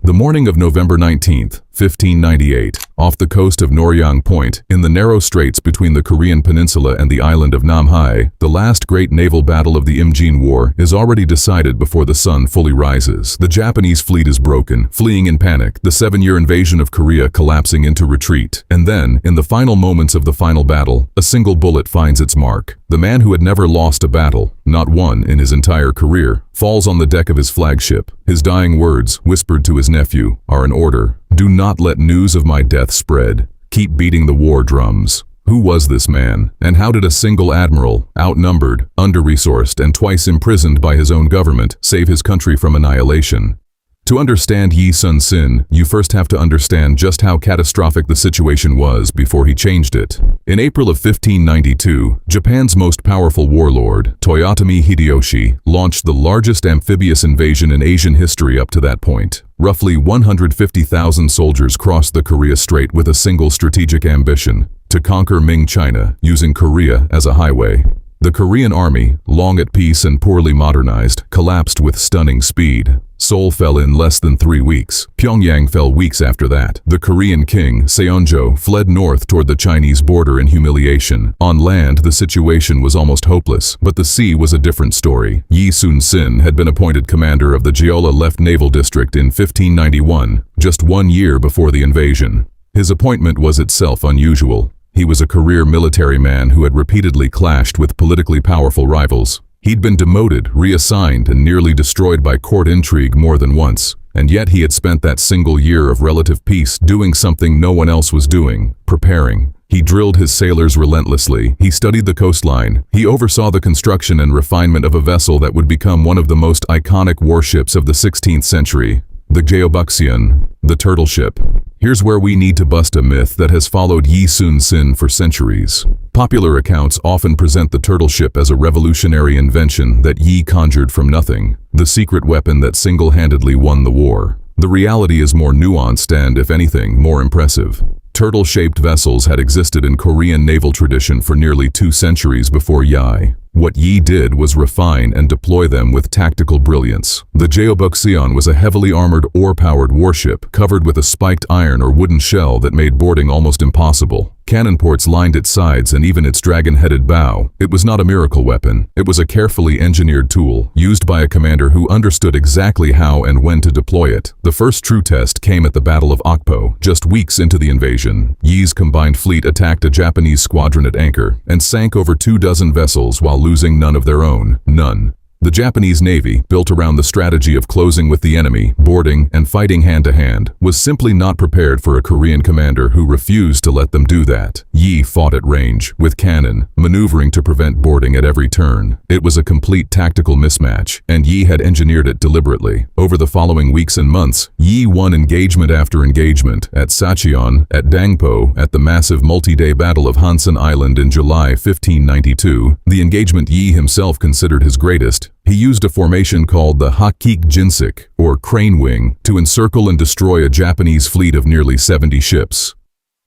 The morning of November 19th, 1598, off the coast of Noryang Point, in the narrow straits between the Korean peninsula and the island of Namhae, the last great naval battle of the Imjin War is already decided before the sun fully rises. The Japanese fleet is broken, fleeing in panic, the 7-year invasion of Korea collapsing into retreat. And then, in the final moments of the final battle, a single bullet finds its mark. The man who had never lost a battle, not one in his entire career, falls on the deck of his flagship. His dying words, whispered to his nephew, are an order. Do not let news of my death spread. Keep beating the war drums. Who was this man, and how did a single admiral, outnumbered, under-resourced, and twice imprisoned by his own government, save his country from annihilation? To understand Yi Sun-sin, you first have to understand just how catastrophic the situation was before he changed it. In April of 1592, Japan's most powerful warlord, Toyotomi Hideyoshi, launched the largest amphibious invasion in Asian history up to that point. Roughly 150,000 soldiers crossed the Korea Strait with a single strategic ambition: to conquer Ming China, using Korea as a highway. The Korean army, long at peace and poorly modernized, collapsed with stunning speed. Seoul fell in less than 3 weeks. Pyongyang fell weeks after that. The Korean king, Seonjo, fled north toward the Chinese border in humiliation. On land, the situation was almost hopeless, but the sea was a different story. Yi Sun-sin had been appointed commander of the Jeolla Left Naval District in 1591, just 1 year before the invasion. His appointment was itself unusual. He was a career military man who had repeatedly clashed with politically powerful rivals. He'd been demoted, reassigned, and nearly destroyed by court intrigue more than once. And yet he had spent that single year of relative peace doing something no one else was doing: preparing. He drilled his sailors relentlessly. He studied the coastline. He oversaw the construction and refinement of a vessel that would become one of the most iconic warships of the 16th century. The Jeobuxian, the turtle ship. Here's where we need to bust a myth that has followed Yi Sun-sin for centuries. Popular accounts often present the turtle ship as a revolutionary invention that Yi conjured from nothing, the secret weapon that single-handedly won the war. The reality is more nuanced and, if anything, more impressive. Turtle-shaped vessels had existed in Korean naval tradition for nearly 2 centuries before Yi. What Yi did was refine and deploy them with tactical brilliance. The Jeobuxian was a heavily armored oar-powered warship covered with a spiked iron or wooden shell that made boarding almost impossible. Cannon ports lined its sides and even its dragon-headed bow. It was not a miracle weapon. It was a carefully engineered tool, used by a commander who understood exactly how and when to deploy it. The first true test came at the Battle of Okpo, just weeks into the invasion. Yi's combined fleet attacked a Japanese squadron at anchor and sank over 24 vessels while losing none of their own. None. The Japanese Navy, built around the strategy of closing with the enemy, boarding, and fighting hand-to-hand, was simply not prepared for a Korean commander who refused to let them do that. Yi fought at range, with cannon, maneuvering to prevent boarding at every turn. It was a complete tactical mismatch, and Yi had engineered it deliberately. Over the following weeks and months, Yi won engagement after engagement, at Sacheon, at Dangpo, at the massive multi-day Battle of Hansan Island in July 1592, the engagement Yi himself considered his greatest. He used a formation called the Hakik Jinsik, or crane wing, to encircle and destroy a Japanese fleet of nearly 70 ships.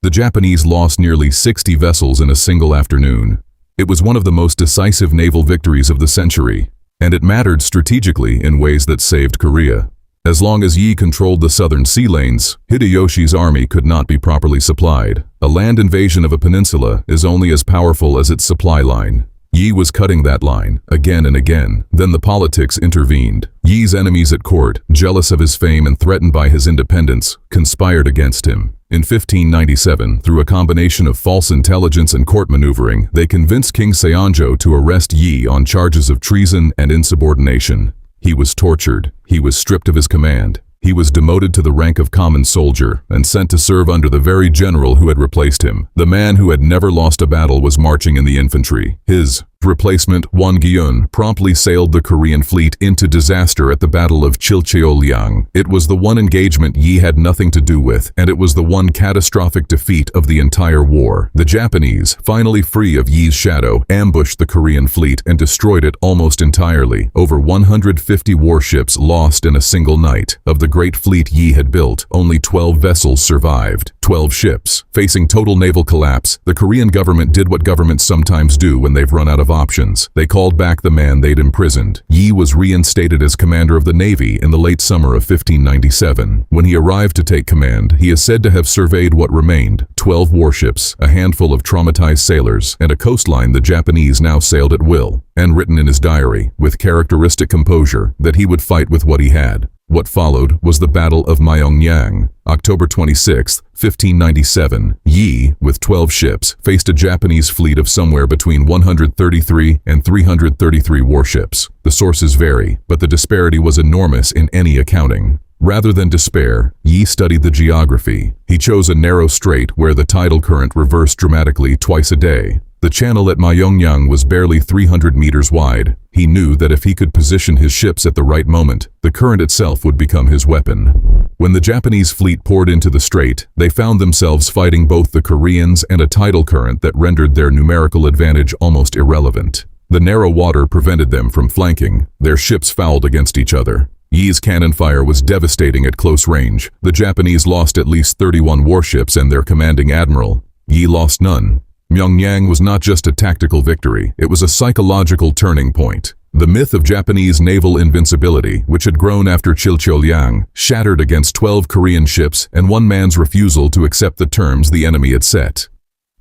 The Japanese lost nearly 60 vessels in a single afternoon. It was one of the most decisive naval victories of the century, and it mattered strategically in ways that saved Korea. As long as Yi controlled the southern sea lanes, Hideyoshi's army could not be properly supplied. A land invasion of a peninsula is only as powerful as its supply line. Yi was cutting that line, again and again. Then the politics intervened. Yi's enemies at court, jealous of his fame and threatened by his independence, conspired against him. In 1597, through a combination of false intelligence and court maneuvering, they convinced King Seonjo to arrest Yi on charges of treason and insubordination. He was tortured. He was stripped of his command. He was demoted to the rank of common soldier and sent to serve under the very general who had replaced him. The man who had never lost a battle was marching in the infantry. His replacement, Won Gyun, promptly sailed the Korean fleet into disaster at the Battle of Chilcheoliang. It was the one engagement Yi had nothing to do with, and it was the one catastrophic defeat of the entire war. The Japanese, finally free of Yi's shadow, ambushed the Korean fleet and destroyed it almost entirely. Over 150 warships lost in a single night. Of the great fleet Yi had built, only 12 vessels survived. 12 ships. Facing total naval collapse, the Korean government did what governments sometimes do when they've run out of options. They called back the man they'd imprisoned. Yi was reinstated as commander of the Navy in the late summer of 1597. When he arrived to take command, he is said to have surveyed what remained: 12 warships, a handful of traumatized sailors, and a coastline the Japanese now sailed at will, and written in his diary, with characteristic composure, that he would fight with what he had. What followed was the Battle of Myeongyang. October 26, 1597, Yi, with 12 ships, faced a Japanese fleet of somewhere between 133 and 333 warships. The sources vary, but the disparity was enormous in any accounting. Rather than despair, Yi studied the geography. He chose a narrow strait where the tidal current reversed dramatically twice a day. The channel at Myeongyang was barely 300 meters wide. He knew that if he could position his ships at the right moment, the current itself would become his weapon. When the Japanese fleet poured into the strait, they found themselves fighting both the Koreans and a tidal current that rendered their numerical advantage almost irrelevant. The narrow water prevented them from flanking. Their ships fouled against each other. Yi's cannon fire was devastating at close range. The Japanese lost at least 31 warships and their commanding admiral. Yi lost none. Myeongyang was not just a tactical victory, it was a psychological turning point. The myth of Japanese naval invincibility, which had grown after Chilcholyang, shattered against 12 Korean ships and one man's refusal to accept the terms the enemy had set.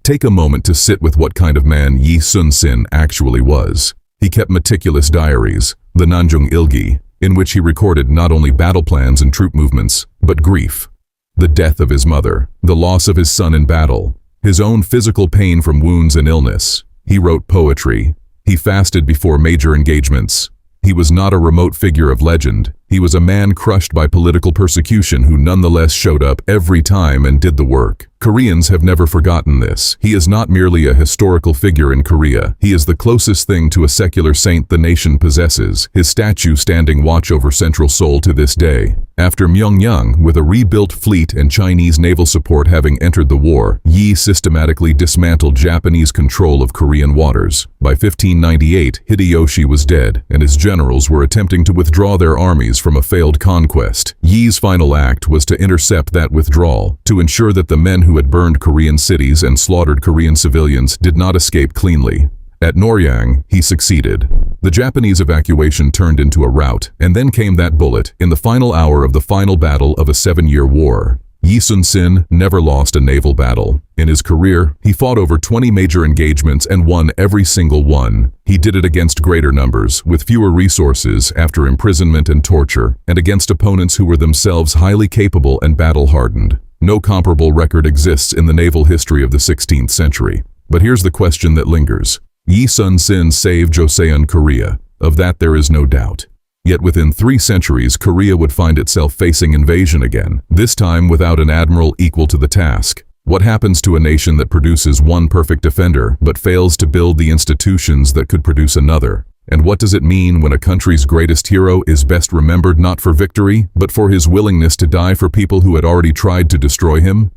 Take a moment to sit with what kind of man Yi Sun-sin actually was. He kept meticulous diaries, the Nanjung Ilgi, in which he recorded not only battle plans and troop movements, but grief. The death of his mother, the loss of his son in battle, his own physical pain from wounds and illness. He wrote poetry. He fasted before major engagements. He was not a remote figure of legend. He was a man crushed by political persecution who nonetheless showed up every time and did the work. Koreans have never forgotten this. He is not merely a historical figure in Korea. He is the closest thing to a secular saint the nation possesses, his statue standing watch over Central Seoul to this day. After Myeongyang, with a rebuilt fleet and Chinese naval support having entered the war, Yi systematically dismantled Japanese control of Korean waters. By 1598, Hideyoshi was dead, and his generals were attempting to withdraw their armies from a failed conquest. Yi's final act was to intercept that withdrawal, to ensure that the men who had burned Korean cities and slaughtered Korean civilians did not escape cleanly. At Noryang, he succeeded. The Japanese evacuation turned into a rout, and then came that bullet in the final hour of the final battle of a 7-year war. Yi Sun-sin never lost a naval battle. In his career, he fought over 20 major engagements and won every single one. He did it against greater numbers, with fewer resources after imprisonment and torture, and against opponents who were themselves highly capable and battle-hardened. No comparable record exists in the naval history of the 16th century. But here's the question that lingers. Yi Sun-sin saved Joseon Korea. Of that there is no doubt. Yet within 3 centuries, Korea would find itself facing invasion again, this time without an admiral equal to the task. What happens to a nation that produces one perfect defender, but fails to build the institutions that could produce another? And what does it mean when a country's greatest hero is best remembered not for victory, but for his willingness to die for people who had already tried to destroy him?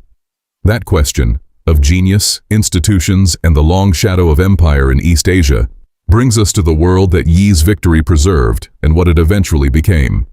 That question, of genius, institutions, and the long shadow of empire in East Asia, brings us to the world that Yi's victory preserved and what it eventually became.